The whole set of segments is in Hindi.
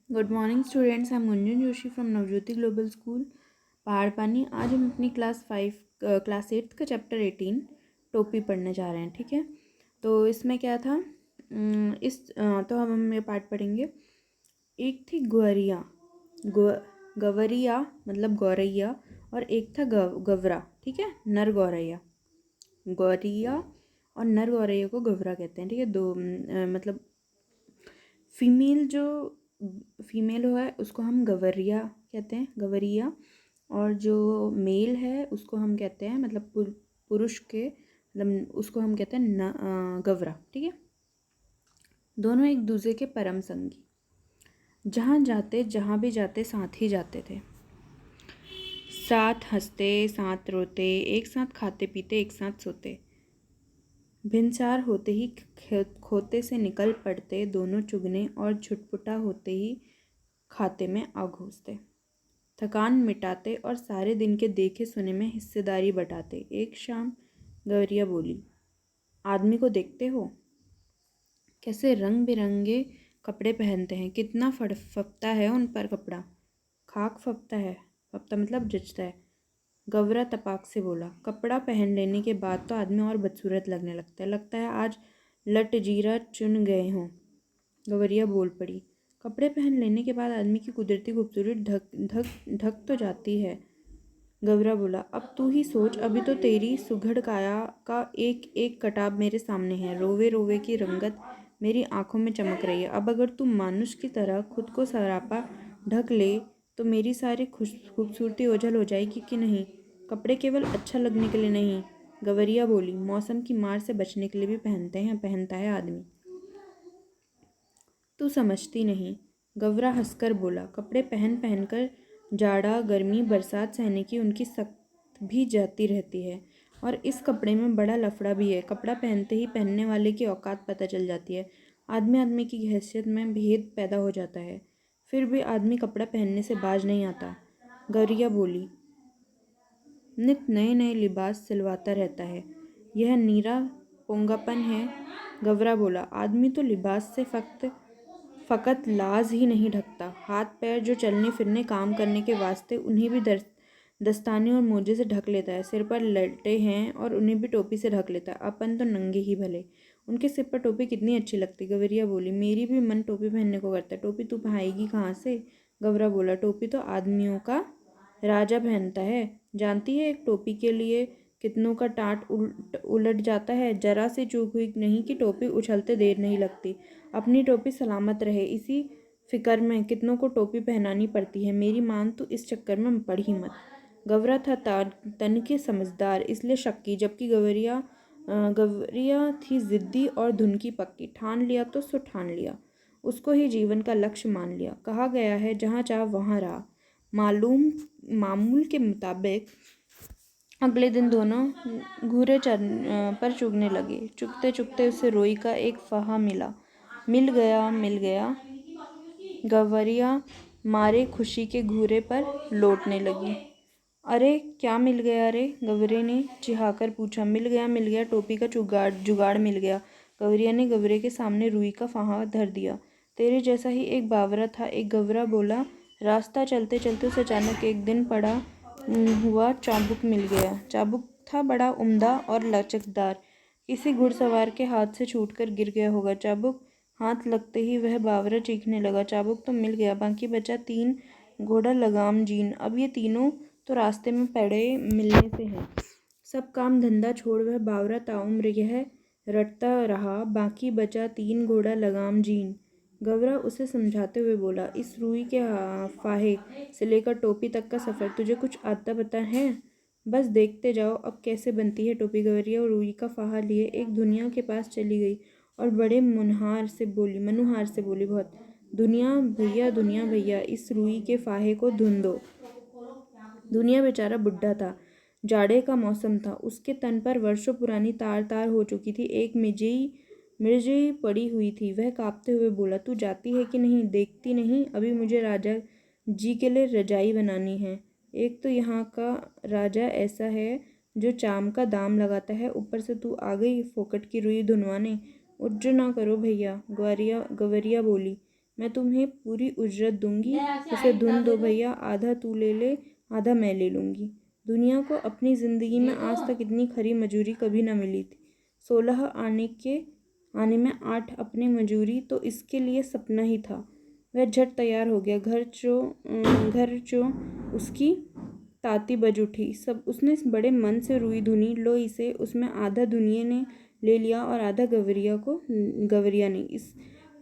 Good morning students, I am Gunjan Joshi from Navjyoti global school पहाड़ पानी। आज हम अपनी क्लास 8 का चैप्टर 18 टोपी पढ़ने जा रहे हैं। ठीक है, तो इसमें क्या था? तो हम ये पाठ पढ़ेंगे। एक थी गौरिया, गवरिया मतलब गौरैया, और एक था गवरा। ठीक है, नर गौरैया। गौरिया और नर गौरैया को गवरा कहते हैं। ठीक है, मतलब फीमेल है उसको हम गवरिया कहते हैं, गवरिया। और जो मेल है उसको हम कहते हैं, मतलब पुरुष के, मतलब उसको हम कहते हैं गवरा। ठीक है, दोनों एक दूसरे के परम संगी, जहाँ जाते जहाँ भी जाते साथ ही जाते थे। साथ हंसते, साथ रोते, एक साथ खाते पीते, एक साथ सोते। भिनसार होते ही खोते से निकल पड़ते दोनों चुगने, और छुटपुटा होते ही खाते में आ घुसते। थकान मिटाते और सारे दिन के देखे सुने में हिस्सेदारी बटाते। एक शाम गौरिया बोली, आदमी को देखते हो कैसे रंग बिरंगे कपड़े पहनते हैं, कितना फपता है उन पर कपड़ा। खाक फपता है, फपता मतलब जचता है। गवरा तपाक से बोला, कपड़ा पहन लेने के बाद तो आदमी और बदसूरत लगता है आज लट जीरा चुन गए हों। गवरिया बोल पड़ी, कपड़े पहन लेने के बाद आदमी की कुदरती खूबसूरती ढक ढक ढक तो जाती है। गवरा बोला, अब तू ही सोच, अभी तो तेरी सुघड़ काया का एक एक कटाव मेरे सामने है, रोवे रोवे की रंगत मेरी आंखों में चमक रही है। अब अगर तू मानुष की तरह खुद को सरापा ढक ले तो मेरी सारी खूबसूरती ओझल हो जाएगी कि नहीं। कपड़े केवल अच्छा लगने के लिए नहीं, गवरिया बोली, मौसम की मार से बचने के लिए भी पहनता है आदमी। तू समझती नहीं, गवरा हंसकर बोला, कपड़े पहन पहन कर जाड़ा गर्मी बरसात सहने की उनकी सख्त भी जाती रहती है, और इस कपड़े में बड़ा लफड़ा भी है। कपड़ा पहनते ही पहनने वाले की औकात पता चल जाती है, आदमी आदमी की हैसियत में भेद पैदा हो जाता है। फिर भी आदमी कपड़ा पहनने से बाज नहीं आता। गौरिया बोली, नित नए नए लिबास सिलवाता रहता है, यह नीरा पोंगापन है। गवरा बोला, आदमी तो लिबास से फ़कत लाज ही नहीं ढकता, हाथ पैर जो चलने फिरने काम करने के वास्ते उन्हें भी दस्ताने और मोजे से ढक लेता है। सिर पर लटे हैं और उन्हें भी टोपी से ढक लेता है। अपन तो नंगे ही भले। उनके सिर पर टोपी कितनी अच्छी लगती। गवरिया बोली, मेरी भी मन टोपी पहनने को करता है। टोपी तू पहनाएगी कहाँ से? गवरा बोला, टोपी तो आदमियों का राजा पहनता है। जानती है एक टोपी के लिए कितनों का टाट उलट जाता है। जरा सी चूक हुई नहीं कि टोपी उछलते देर नहीं लगती। अपनी टोपी सलामत रहे इसी फिक्र में कितनों को टोपी पहनानी पड़ती है। मेरी मान तो इस चक्कर में पड़ ही मत। गवरा था तन के समझदार, इसलिए शक्की, जबकि गवरिया थी जिद्दी और धुन की पक्की। ठान लिया तो सो ठान लिया, उसको ही जीवन का लक्ष्य मान लिया। कहा गया है, जहाँ चाह वहाँ रहा। मामूल के मुताबिक अगले दिन दोनों घूरे पर चुगने लगे। चुगते चुगते उसे रोई का एक फहा मिल गया। गवरिया मारे खुशी के घूरे पर लौटने लगी। अरे क्या मिल गया रे? गवरे ने चिढ़ाकर पूछा। मिल गया, टोपी का जुगाड़ मिल गया। गवरिया ने गवरे के सामने रुई का फाहा धर दिया। तेरे जैसा ही एक बावरा था, एक गवरा बोला। रास्ता चलते चलते उसे अचानक एक दिन पड़ा हुआ चाबुक मिल गया। चाबुक था बड़ा उम्दा और लचकदार, किसी घुड़सवार के हाथ से छूटकर गिर गया होगा। चाबुक हाथ लगते ही वह बावरा चीखने लगा। चाबुक तो मिल गया, बाकी बचा 3 घोड़ा लगाम जीन। अब ये तीनों तो रास्ते में पड़े मिलने से हैं। सब काम धंधा छोड़ वह बावरा ताउम्र यह रटता रहा, बाकी बचा 3 घोड़ा लगाम जीन। गवरा उसे समझाते हुए बोला, इस रुई के फाहे से लेकर टोपी तक का सफ़र तुझे कुछ आता पता है? बस देखते जाओ अब कैसे बनती है टोपी। गवरिया और रुई का फाहा लिए एक दुनिया के पास चली गई और बड़े मनुहार से बोली, बहुत दुनिया भैया, इस रुई के फाहे को धुन दो। दुनिया बेचारा बुढ़ा था, जाड़े का मौसम था, उसके तन पर वर्षों पुरानी तार तार हो चुकी थी। एक मिर्जी पड़ी हुई थी। वह कांपते हुए बोला, तू जाती है कि नहीं? देखती नहीं, अभी मुझे राजा जी के लिए रजाई बनानी है। एक तो यहाँ का राजा ऐसा है जो चाम का दाम लगाता है, ऊपर से तू आ गई फोकट की रुई धुनवाने। उज्र ना करो भैया, गवरिया बोली। मैं तुम्हें पूरी उजरत दूंगी। उसे धुन दो भैया, आधा तू ले ले, आधा मैं ले लूँगी। दुनिया को अपनी ज़िंदगी में आज तक इतनी खरी मजूरी कभी न मिली थी। 16 आने में 8 अपनी मजूरी तो इसके लिए सपना ही था। वह झट तैयार हो गया। घर चो उसकी ताती बज उठी। सब उसने बड़े मन से रुई धुनी। लो इसे। उसमें आधा दुनिया ने ले लिया और आधा गवरिया ने। इस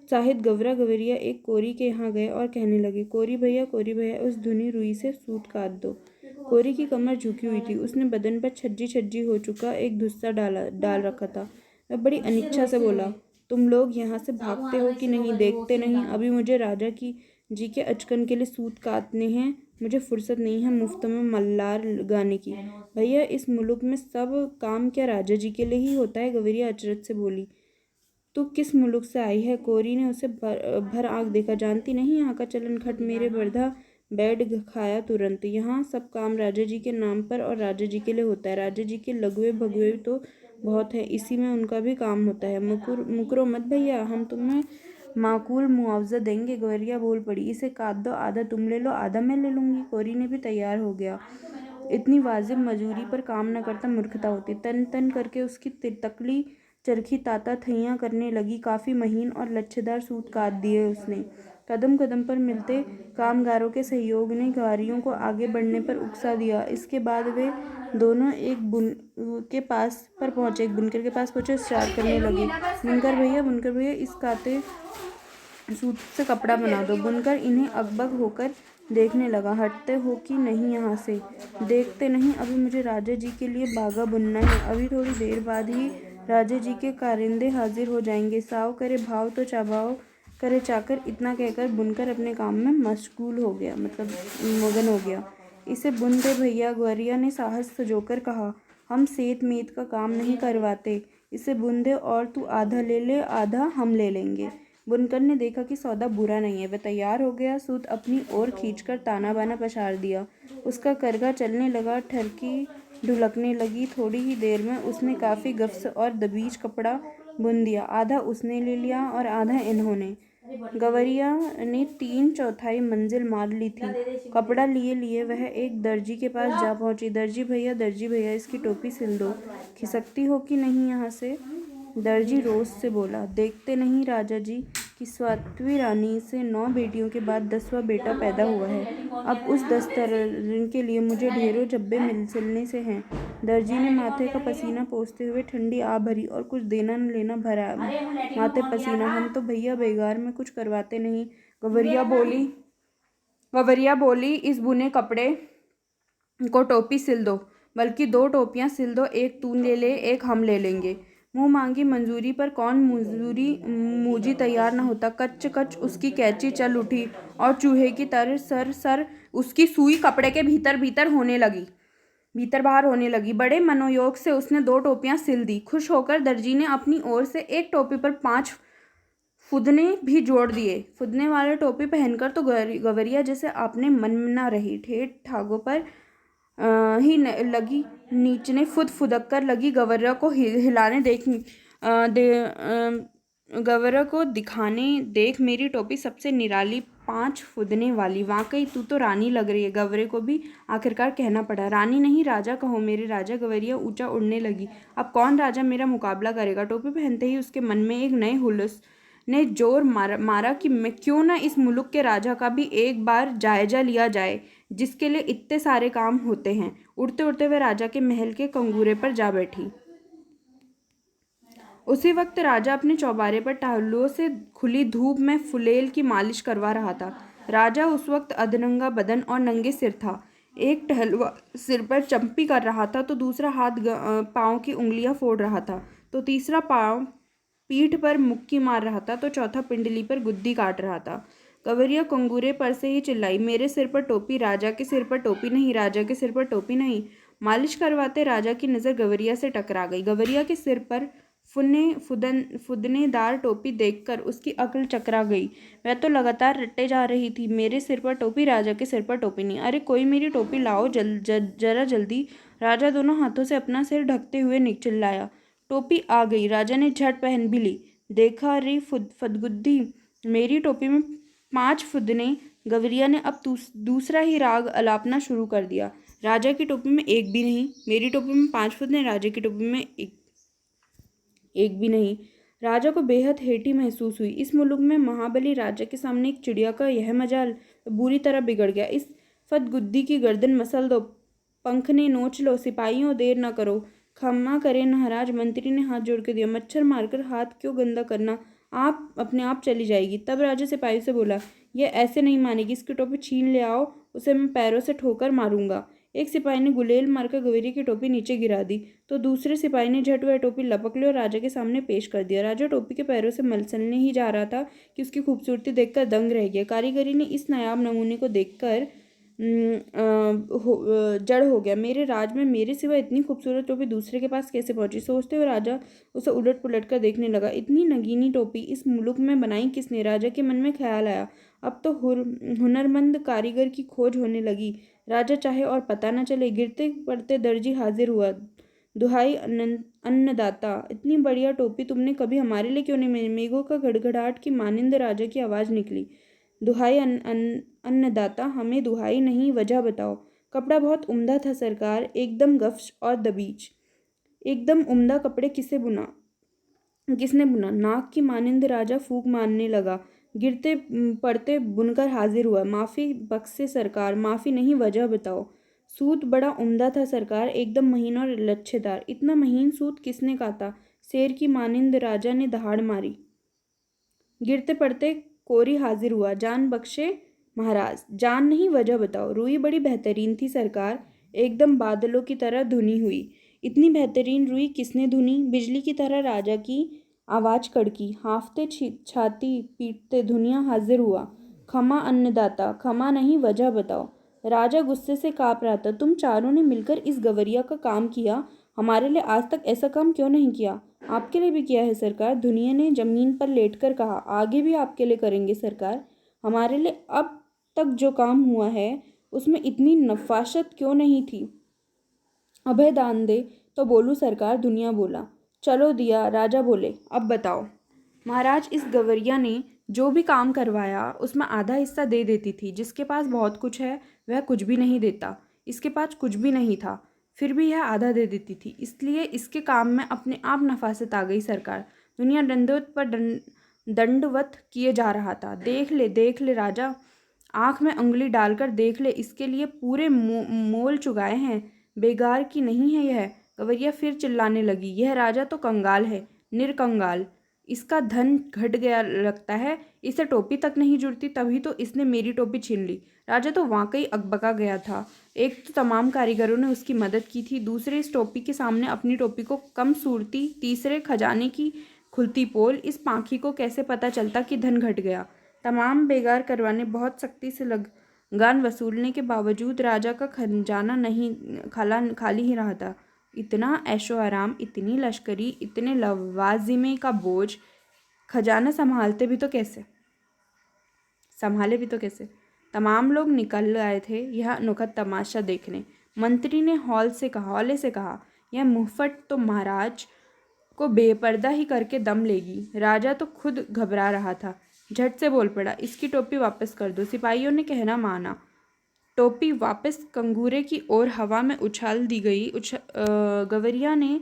साहिद गवरिया एक कोरी के यहाँ गए और कहने लगे, कोरी भैया उस धुनी रुई से सूत काट दो। कोरी की कमर झुकी हुई थी। उसने बदन पर छज्जी छज्जी हो चुका एक धुस्सा डाल रखा था। वह बड़ी अनिच्छा से बोला, तुम लोग यहाँ से भागते हो कि नहीं? देखते नहीं? अभी मुझे राजा की जी के अचकन के लिए सूत काटने हैं। मुझे फुर्सत नहीं है मुफ्त में मल्लार गाने की। भैया इस मुल्क में सब काम क्या राजा जी के लिए ही होता है? गवरिया अचरज से बोली। तू किस मुल्क से आई है? कोरी ने उसे भर आँख देखा। जानती नहीं यहाँ का चलन? खट मेरे बर्धा बैठ खाया तुरंत। यहाँ सब काम राजा जी के नाम पर और राजा जी के लिए होता है। राजा जी के लघुए भगुए तो बहुत है, इसी में उनका भी काम होता है। मुकरो मत भैया, हम तुम्हें माकूल मुआवजा देंगे। गवरिया बोल पड़ी, इसे काट दो, आधा तुम ले लो, आधा मैं ले लूँगी। कोरी ने भी तैयार हो गया। इतनी वाजिब मजूरी पर काम न करता मूर्खता होती। तन तन करके उसकी तकली चरखी ताता थैया करने लगी। काफ़ी महीन और लच्छेदार सूत काट दिए उसने। कदम कदम पर मिलते कामगारों के सहयोग ने गारियों को आगे बढ़ने पर उकसा दिया। इसके बाद वे दोनों एक बुनकर के पास पहुंचे। स्टार करने लगे, बुनकर भैया इस काते सूत से कपड़ा बना दो। बुनकर इन्हें अकबक होकर देखने लगा। हटते हो कि नहीं यहाँ से? देखते नहीं? अभी मुझे राजा जी के लिए बागा बुनना है। अभी थोड़ी देर बाद ही राजा जी के कारिंदे हाजिर हो जाएंगे। साव करे भाव तो चाभाव करे चाकर। इतना कहकर बुनकर अपने काम में मशगूल हो गया, मतलब मगन हो गया। इसे बुन दे भैया, ग्वारिया ने साहस सजोकर कहा। हम सेत मेत का काम नहीं करवाते। इसे बुन दे और तू आधा ले ले, आधा हम ले लेंगे। बुनकर ने देखा कि सौदा बुरा नहीं है। वह तैयार हो गया। सूत अपनी ओर खींचकर ताना बाना पसार दिया। उसका करघा चलने लगा, ठरकी ढुलकने लगी। थोड़ी ही देर में उसने काफ़ी गफ्स और दबीज कपड़ा बुन दिया। आधा उसने ले लिया और आधा इन्होंने। गवरिया ने 3/4 मंजिल मार ली थी। कपड़ा लिए लिए वह एक दर्जी के पास जा पहुंची। दर्जी भैया इसकी टोपी सिल दो। खिसकती हो कि नहीं यहाँ से? दर्जी रोष से बोला। देखते नहीं राजा जी कि सातवीं रानी से 9 बेटियों के बाद 10वां बेटा पैदा हुआ है। अब उस 10 तरन के लिए मुझे ढेरों जब्बे सिलने से हैं। दर्जी ने माथे का पसीना पोंछते हुए ठंडी आ भरी और कुछ देना न लेना भरा माथे पसीना। हम तो भैया बेगार में कुछ करवाते नहीं। गवरिया बोली, इस बुने कपड़े को टोपी सिल दो, बल्कि 2 टोपियां सिल दो। एक तू ले ले, एक हम ले लेंगे। मुंह मांगी मंजूरी पर कौन मूजी तैयार न होता। कच कच उसकी कैंची चल उठी और चूहे की तरह सर उसकी सुई कपड़े के भीतर बाहर होने लगी। बड़े मनोयोग से उसने 2 टोपियां सिल दी। खुश होकर दर्जी ने अपनी ओर से एक टोपी पर 5 फुदने भी जोड़ दिए। फुदने वाले टोपी पहनकर तो गवरिया जैसे अपने मन में न रही। ठेठ ठागों पर ही लगी नीचने फुदक कर लगी। गवरिया को हिलाने गवरिया को दिखाने, देख मेरी टोपी सबसे निराली 5 फुदने वाली। वाकई तू तो रानी लग रही है। गवरे को भी आखिरकार कहना पड़ा। रानी नहीं, राजा कहो, मेरे राजा। गवरिया ऊंचा उड़ने लगी। अब कौन राजा मेरा मुकाबला करेगा? टोपी पहनते ही उसके मन में एक नए हुलस ने जोर मारा कि मैं क्यों ना इस मुल्क के राजा का भी एक बार जायजा लिया जाए, जिसके लिए इतने सारे काम होते हैं। उड़ते उड़ते वह राजा के महल के कंगूरे पर जा बैठी। उसी वक्त राजा अपने चौबारे पर टहलुओं से खुली धूप में फुलेल की मालिश करवा रहा था। राजा उस वक्त अधनंगा बदन और नंगे सिर था। एक टहलुआ सिर पर चंपी कर रहा था, तो दूसरा हाथ पाँव की उंगलियां फोड़ रहा था, तो तीसरा पाँव पीठ पर मुक्की मार रहा था, तो चौथा पिंडली पर गुद्दी काट रहा था। गवरिया कंगूरे पर से ही चिल्लाई, मेरे सिर पर टोपी, राजा के सिर पर टोपी नहीं, राजा के सिर पर टोपी नहीं। मालिश करवाते राजा की नज़र गवरिया से टकरा गई। गवरिया के सिर पर फुदनेदार टोपी देखकर उसकी अक्ल चकरा गई। वह तो लगातार रट्टे जा रही थी, मेरे सिर पर टोपी, राजा के सिर पर टोपी नहीं। अरे कोई मेरी टोपी लाओ, जरा जल्दी। राजा दोनों हाथों से अपना सिर ढकते हुए चिल्लाया। टोपी आ गई। राजा ने झट पहन भी ली। देखा रे फदगुद्दी, मेरी टोपी में 5 फुदने। गवरिया ने अब दूसरा ही राग अलापना शुरू कर दिया। राजा की टोपी में एक भी नहीं, मेरी टोपी में 5 फुदने, राजा की टोपी में एक भी नहीं। राजा को बेहद हेठी महसूस हुई। इस मुल्क में महाबली राजा के सामने एक चिड़िया का यह मजाल बुरी तरह बिगड़ गया। इस फतगुद्दी की गर्दन मसल दो, पंखने नोच लो, सिपाहियों देर न करो। क्षमा करें महाराज, मंत्री ने हाथ जोड़ के दिया। मच्छर मारकर हाथ क्यों गंदा करना, आप अपने आप चली जाएगी। तब राजा सिपाही से बोला, यह ऐसे नहीं मानेगी, इसकी टोपी छीन ले आओ, उसे मैं पैरों से ठोकर मारूंगा। एक सिपाही ने गुलेल मारकर गवैया की टोपी नीचे गिरा दी, तो दूसरे सिपाही ने झट वह टोपी लपक ली और राजा के सामने पेश कर दिया। राजा टोपी के पैरों से मलसलने ही जा रहा था कि उसकी खूबसूरती देखकर दंग रह गया। कारीगरी ने इस नायाब नमूने को देखकर जड़ हो गया। मेरे राज में मेरे सिवा इतनी खूबसूरत टोपी दूसरे के पास कैसे पहुंची। सोचते हुए राजा उसे उलट पुलट कर देखने लगा। इतनी नगीनी टोपी इस मुल्क में बनाई किसने। राजा के मन में ख्याल आया, अब तो हुनरमंद कारीगर की खोज होने लगी। राजा चाहे और पता न चले। गिरते पड़ते दर्जी हाजिर हुआ। दुहाई अन्नदाता, इतनी बढ़िया टोपी तुमने कभी हमारे लिए क्यों नहीं। मेघों का गड़गड़ाहट की मानिंद राजा की आवाज़ निकली। दुहाई अन्नदाता, हमें दुहाई नहीं, वजह बताओ। कपड़ा बहुत उम्दा था सरकार, एकदम गफ्श और दबीज। एकदम उम्दा कपड़े किसने बुना। नाक की मानिंद राजा फूंक मारने लगा। गिरते पड़ते बुनकर हाजिर हुआ। माफ़ी बख्शे सरकार, माफ़ी नहीं, वजह बताओ। सूत बड़ा उम्दा था सरकार, एकदम महीन और लच्छेदार। इतना महीन सूत किसने काता। शेर की मानिंद राजा ने दहाड़ मारी। गिरते पड़ते कोरी हाजिर हुआ। जान बख्शे महाराज, जान नहीं, वजह बताओ। रुई बड़ी बेहतरीन थी सरकार, एकदम बादलों की तरह धुनी हुई। इतनी बेहतरीन रुई किसने धुनी। बिजली की तरह राजा की आवाज़ कड़की। हाफते छाती पीटते धुनिया हाजिर हुआ। क्षमा अन्नदाता, क्षमा नहीं, वजह बताओ। राजा गुस्से से काँप रहा था। तुम चारों ने मिलकर इस गवरिया का काम किया, हमारे लिए आज तक ऐसा काम क्यों नहीं किया। आपके लिए भी किया है सरकार, दुनिया ने जमीन पर लेटकर कहा। आगे भी आपके लिए करेंगे सरकार। हमारे लिए अब तक जो काम हुआ है उसमें इतनी नफासत क्यों नहीं थी। अभय दान दे तो बोलूं सरकार, दुनिया बोला। चलो दिया, राजा बोले, अब बताओ। महाराज, इस गवरिया ने जो भी काम करवाया उसमें आधा हिस्सा दे देती थी। जिसके पास बहुत कुछ है वह कुछ भी नहीं देता। इसके पास कुछ भी नहीं था, फिर भी यह आधा दे देती थी, इसलिए इसके काम में अपने आप नफासत आ गई सरकार। दुनिया दंडवत पर दंडवत किए जा रहा था। देख ले राजा, आँख में उंगली डालकर देख ले, इसके लिए पूरे मोल चुकाए हैं। बेगार की नहीं है यह। गवैया फिर चिल्लाने लगी, यह राजा तो कंगाल है, निरकंगाल। इसका धन घट गया लगता है, इसे टोपी तक नहीं जुड़ती, तभी तो इसने मेरी टोपी छीन ली। राजा तो वाकई अकबका गया था। एक तो तमाम कारीगरों ने उसकी मदद की थी, दूसरे इस टोपी के सामने अपनी टोपी को कम सूरती, तीसरे खजाने की खुलती पोल। इस पाखी को कैसे पता चलता कि धन घट गया। तमाम बेगार करवाने, बहुत सख्ती से लगान वसूलने के बावजूद राजा का खजाना नहीं खाली ही रहा था। इतना ऐशो आराम, इतनी लश्करी, इतने लवाजिमे का बोझ, खजाना संभाले भी तो कैसे। तमाम लोग निकल आए थे यह अनोखा तमाशा देखने। मंत्री ने हौले से कहा, यह मुफ्फट तो महाराज को बेपर्दा ही करके दम लेगी। राजा तो खुद घबरा रहा था, झट से बोल पड़ा, इसकी टोपी वापस कर दो। सिपाहियों ने कहना माना। टोपी वापस कंगूरे की ओर हवा में उछाल दी गई। गवरिया ने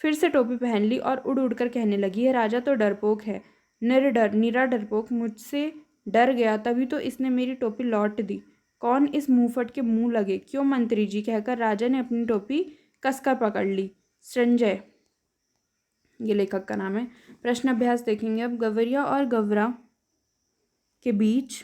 फिर से टोपी पहन ली और उड़ उड़ कर कहने लगी, यह राजा तो डरपोक है, निरा डरपोक। मुझसे डर गया, तभी तो इसने मेरी टोपी लौट दी। कौन इस मुंहफट के मुंह लगे। क्यों मंत्री जी, कहकर राजा ने अपनी टोपी कसकर पकड़ ली। संजय, ये लेखक का नाम है। प्रश्न अभ्यास देखेंगे अब। गवरिया और गवरा के बीच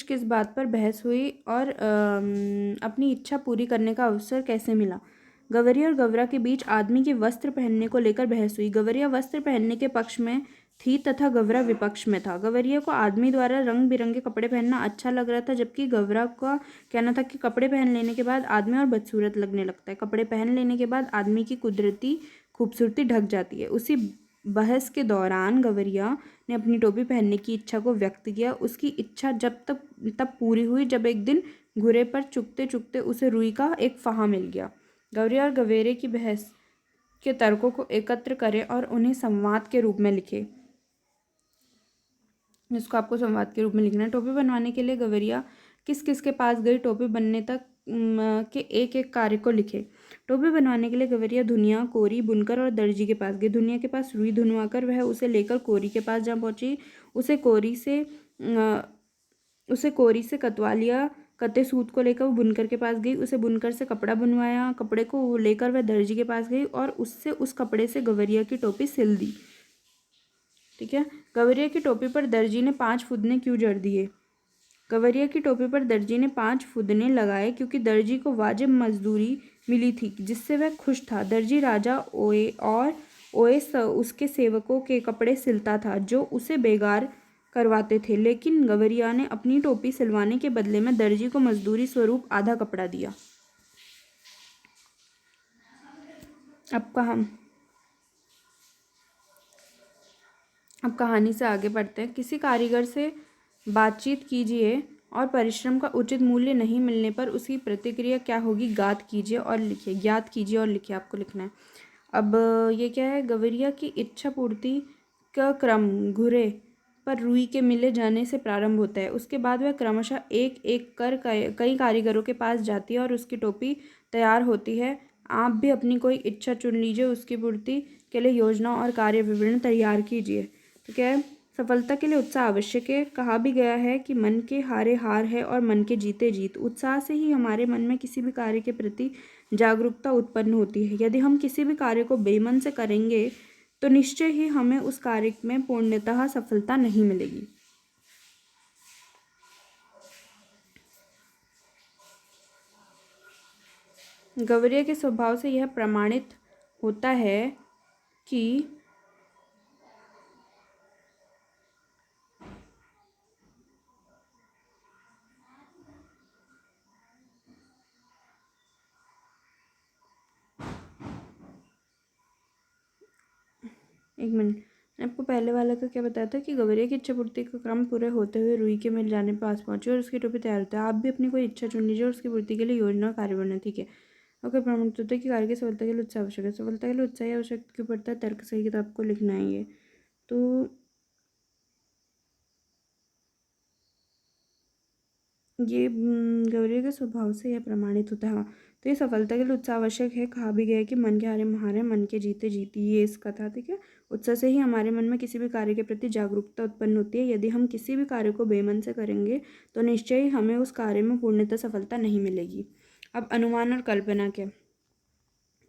किस बात पर बहस हुई और अपनी इच्छा पूरी करने का अवसर कैसे मिला। गवरिया और गवरा के बीच आदमी के वस्त्र पहनने को लेकर बहस हुई। गवरिया वस्त्र पहनने के पक्ष में थी तथा गवरा विपक्ष में था। गवरिया को आदमी द्वारा रंग बिरंगे कपड़े पहनना अच्छा लग रहा था, जबकि गवरा का कहना था कि कपड़े पहन लेने के बाद आदमी और बदसूरत लगने लगता है। कपड़े पहन लेने के बाद आदमी की कुदरती खूबसूरती ढक जाती है। उसी बहस के दौरान गवरिया ने अपनी टोपी पहनने की इच्छा को व्यक्त किया। उसकी इच्छा तब पूरी हुई जब एक दिन घुरे पर चुगते चुगते उसे रुई का एक फहा मिल गया। गवरिया और गवेरे की बहस के तर्कों को एकत्र करें और उन्हें संवाद के रूप में लिखें। इसको आपको संवाद के रूप में लिखना है। टोपी बनवाने के लिए गवरिया किस किस के पास गई, टोपी बनने तक के एक एक कार्य को लिखे। टोपी बनवाने के लिए गवरिया धुनिया, कोरी, बुनकर और दर्जी के पास गई। धुनिया के पास रुई धुनवाकर वह उसे लेकर कोरी के पास जा पहुंची। उसे कोरी से कतवा लिया। कते सूत को लेकर वो बुनकर के पास गई। उसे बुनकर से कपड़ा बुनवाया। कपड़े को लेकर वह दर्जी के पास गई और उससे उस कपड़े से गवरिया की टोपी सिल दी। ठीक है। गवरिया की टोपी पर दर्जी ने 5 फुदने क्यों जड़ दिए? गवरिया की टोपी पर दर्जी ने 5 फुदने लगाए क्योंकि दर्जी को वाजिब मजदूरी मिली थी जिससे वह खुश था। दर्जी राजा ओए उसके सेवकों के कपड़े सिलता था जो उसे बेगार करवाते थे, लेकिन गवरिया ने अपनी टोपी सिलवाने के बदले में दर्जी को मजदूरी स्वरूप आधा कपड़ा दिया। अब कहानी से आगे बढ़ते हैं। किसी कारीगर से बातचीत कीजिए और परिश्रम का उचित मूल्य नहीं मिलने पर उसकी प्रतिक्रिया क्या होगी, ज्ञात कीजिए और लिखिए। आपको लिखना है। अब ये क्या है, गवरिया की इच्छा पूर्ति का क्रम घुरे पर रुई के मिले जाने से प्रारंभ होता है। उसके बाद वह क्रमशः एक एक कर कई कारीगरों के पास जाती है और उसकी टोपी तैयार होती है। आप भी अपनी कोई इच्छा चुन लीजिए, उसकी पूर्ति के लिए योजना और कार्य विवरण तैयार कीजिए। तो क्या है, सफलता के लिए उत्साह आवश्यक है। कहा भी गया है कि मन के हारे हार है और मन के जीते जीत। उत्साह से ही हमारे मन में किसी भी कार्य के प्रति जागरूकता उत्पन्न होती है। यदि हम किसी भी कार्य को बेमन से करेंगे तो निश्चय ही हमें उस कार्य में पूर्णतः सफलता नहीं मिलेगी। गवरिया के स्वभाव से यह प्रमाणित होता है कि एक मिनट, मैंने आपको पहले वाला का क्या बताया था कि गवरिया की इच्छा पूर्ति का क्रम पूरे होते हुए रुई के मिल जाने पास पहुंची और उसकी टोपी तैयार होता है। आप भी अपनी कोई इच्छा चुन लीजिए और उसकी पूर्ति के लिए योजना और कार्य बनाए। ठीक है। अगर प्रमाणित होता है कि कार्य की सफलता के लिए उत्साह आवश्यक है। सफलता के लिए उत्साह आवश्यक क्यों पड़ता है? तर्क सही किताब को लिखना है ये। तो ये गवरिया के स्वभाव से यह प्रमाणित होता है। हाँ, तो ये सफलता के लिए उत्साह आवश्यक है। कहा भी गया है कि मन के हारे हारे, मन के जीते जीती। ये इसका था। ठीक है। उत्साह से ही हमारे मन में किसी भी कार्य के प्रति जागरूकता उत्पन्न होती है। यदि हम किसी भी कार्य को बेमन से करेंगे तो निश्चय ही हमें उस कार्य में पूर्णतः सफलता नहीं मिलेगी। अब अनुमान और कल्पना क्या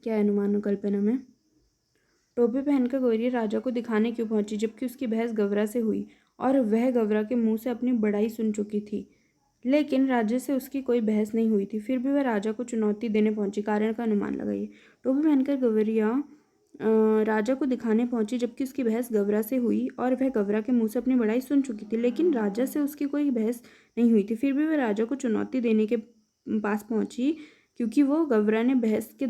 है अनुमान और कल्पना में? टोपी पहनकर गौरी राजा को दिखाने क्यों पहुंची जबकि उसकी बहस गवरा से हुई और वह गवरा के मुंह से अपनी बड़ाई सुन चुकी थी, लेकिन राजा से उसकी कोई बहस नहीं हुई थी। फिर भी वह राजा को चुनौती देने पहुंची। कारण का अनुमान लगाइए। टोपी पहनकर गवरिया राजा को दिखाने पहुंची जबकि उसकी बहस गवरा से हुई और वह गवरा के मुंह से अपनी बड़ाई सुन चुकी थी, लेकिन राजा से उसकी कोई बहस नहीं हुई थी। फिर भी वह राजा को चुनौती देने के पास पहुंची क्योंकि गवरा ने बहस के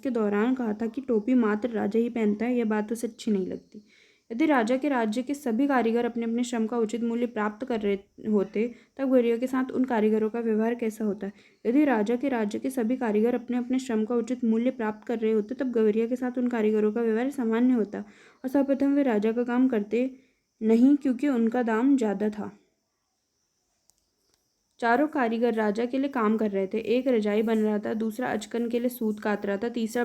दौरान कहा था कि टोपी मात्र राजा ही पहनता है। यह बात उसे अच्छी नहीं लगती। यदि राजा के राज्य के सभी कारीगर अपने अपने श्रम का उचित मूल्य प्राप्त कर रहे होते तब गवरिया के साथ उन कारीगरों का व्यवहार कैसा होता? यदि राजा के राज्य के सभी कारीगर अपने अपने श्रम का उचित मूल्य प्राप्त कर रहे होते तब गवरिया के साथ उन कारीगरों का व्यवहार सामान्य होता और सर्वप्रथम वे राजा का काम करते नहीं क्योंकि उनका दाम ज़्यादा था। चारों कारीगर राजा के लिए काम कर रहे थे। एक रजाई बन रहा था, दूसरा अचकन के लिए सूत काट रहा था, तीसरा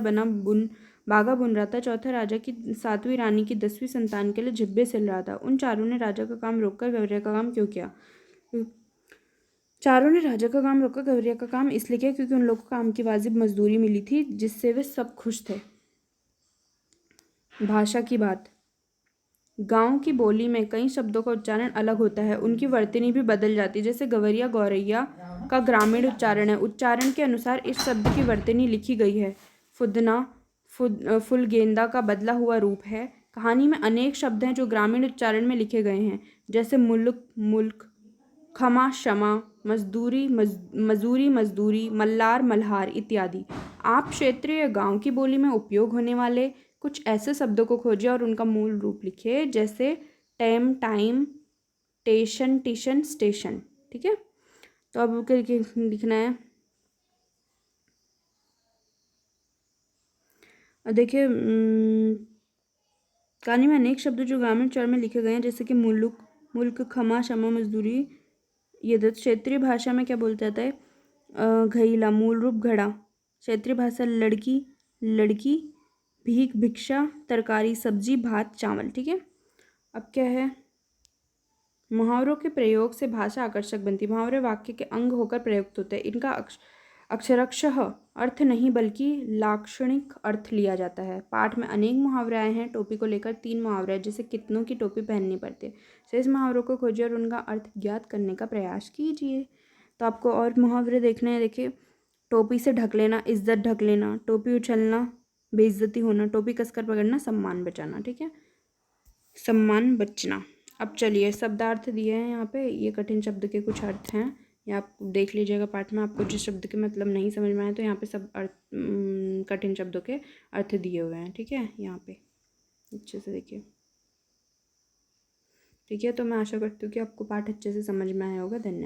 बागा बुन रहा था, चौथा राजा की 7वीं रानी की 10वीं संतान के लिए झिब्बे सिल रहा था। उन चारों ने राजा का काम रोककर गवरिया का काम क्यों किया? चारों ने राजा का काम रोककर गवरिया का काम इसलिए किया क्योंकि उन लोगों को काम की वाजिब मजदूरी मिली थी जिससे वे सब खुश थे। भाषा की बात। गांव की बोली में कई शब्दों का उच्चारण अलग होता है, उनकी वर्तनी भी बदल जाती है। जैसे गवरिया गौरैया का ग्रामीण उच्चारण है। उच्चारण के अनुसार इस शब्द की वर्तनी लिखी गई है। फुदना फुल गेंदा का बदला हुआ रूप है। कहानी में अनेक शब्द हैं जो ग्रामीण उच्चारण में लिखे गए हैं, जैसे मुल्क मुल्क, क्षमा क्षमा, मजूरी मजदूरी, मल्लार मल्हार इत्यादि। आप क्षेत्रीय गांव की बोली में उपयोग होने वाले कुछ ऐसे शब्दों को खोजिए और उनका मूल रूप लिखिए, जैसे टेम टाइम, टेशन टिशन स्टेशन। ठीक है। तो अब लिखना है देखिए कहानी में अनेक शब्द जो ग्रामीण चरण में लिखे गए हैं, जैसे कि मुल्क, मुल्क, क्षमा, क्षमा, मजदूरी, ये दो। क्षेत्रीय भाषा में क्या बोलता जाता है? घैला, मूल रूप घड़ा। क्षेत्रीय भाषा लड़की, लड़की, भीख, भिक्षा, तरकारी, सब्जी, भात, चावल। ठीक है। अब क्या है? मुहावरों के प्रयोग से भाषा आकर्षक बनती है। मुहावरे वाक्य के अंग होकर प्रयुक्त होते हैं। इनका अक्षरशः अर्थ नहीं बल्कि लाक्षणिक अर्थ लिया जाता है। पाठ में अनेक मुहावरे आए हैं। टोपी को लेकर 3 मुहावरे हैं, जैसे कितनों की टोपी पहननी पड़ती है। शेष मुहावरों को खोजिए और उनका अर्थ ज्ञात करने का प्रयास कीजिए। तो आपको और मुहावरे देखने हैं। देखिए, टोपी से ढक लेना, इज्जत ढक लेना। टोपी उछलना, बेइज्जती होना। टोपी कसकर पकड़ना, सम्मान बचाना। ठीक है, सम्मान बचना। अब चलिए, शब्दार्थ दिए हैं यहाँ पे। ये कठिन शब्द के कुछ अर्थ हैं, ये आप देख लीजिएगा पाठ में। आपको जिस शब्द के मतलब नहीं समझ में आए तो यहाँ पे सब अर्थ, कठिन शब्दों के अर्थ दिए हुए हैं। ठीक है, यहाँ पे अच्छे से देखिए। ठीक है, तो मैं आशा करती हूँ कि आपको पाठ अच्छे से समझ में आया होगा। धन्यवाद।